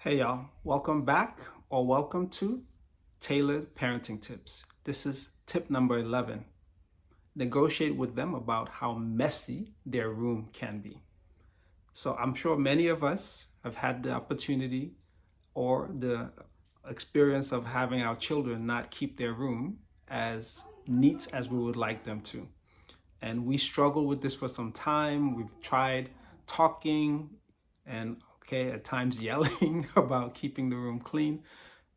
Hey y'all, welcome back or welcome to Tailored Parenting Tips. This is tip number 11. Negotiate with them about how messy their room can be. So I'm sure many of us have had the opportunity or the experience of having our children not keep their room as neat as we would like them to. And we struggled with this for some time. We've tried talking and at times yelling about keeping the room clean,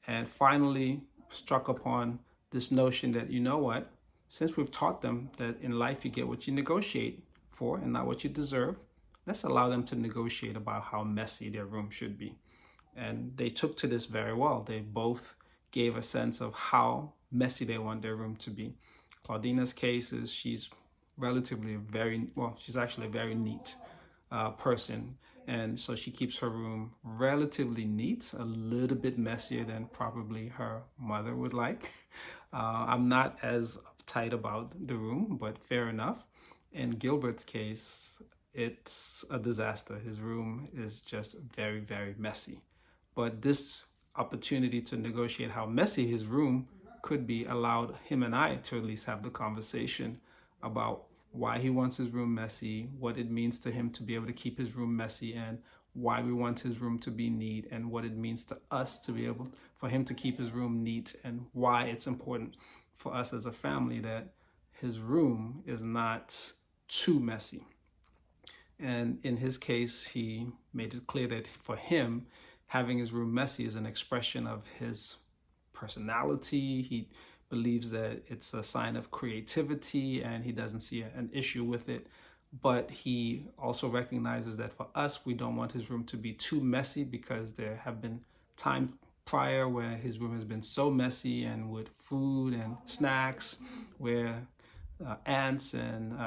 and finally struck upon this notion that, you know what, since we've taught them that in life you get what you negotiate for and not what you deserve, let's allow them to negotiate about how messy their room should be. And they took to this very well. They both gave a sense of how messy they want their room to be. Claudina's case is she's she's actually a very neat person. And so she keeps her room relatively neat, a little bit messier than probably her mother would like. I'm not as uptight about the room, but fair enough. In Gilbert's case, it's a disaster. His room is just very, very messy. But this opportunity to negotiate how messy his room could be allowed him and I to at least have the conversation about why he wants his room messy, what it means to him to be able to keep his room messy, and why we want his room to be neat, and what it means to us to be able for him to keep his room neat, and why it's important for us as a family that his room is not too messy. And in his case, he made it clear that for him, having his room messy is an expression of his personality. He believes that it's a sign of creativity and he doesn't see an issue with it. But he also recognizes that for us, we don't want his room to be too messy because there have been times prior where his room has been so messy and with food and snacks where ants and,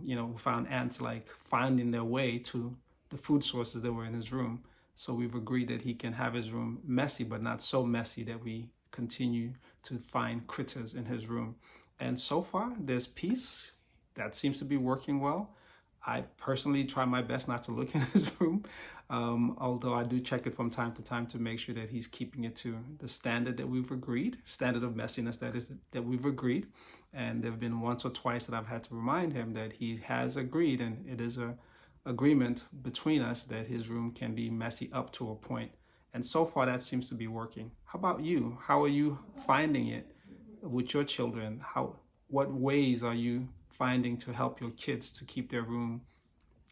we found ants like finding their way to the food sources that were in his room. So we've agreed that he can have his room messy, but not so messy that we continue to find critters in his room. And so far, there's peace. That seems to be working well. I personally try my best not to look in his room, although I do check it from time to time to make sure that he's keeping it to the standard that we've agreed, standard of messiness that we've agreed. And there have been once or twice that I've had to remind him that he has agreed, and it is a agreement between us that his room can be messy up to a point. And so far that seems to be working. How about you? How are you finding it with your children? What ways are you finding to help your kids to keep their room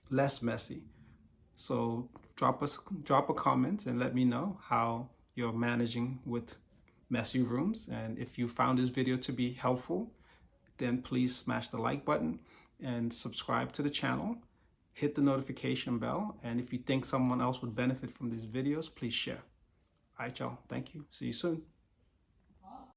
less messy? So drop a comment and let me know how you're managing with messy rooms. And if you found this video to be helpful, then please smash the like button and subscribe to the channel. Hit the notification bell. And if you think someone else would benefit from these videos, please share. All right, y'all. Thank you. See you soon.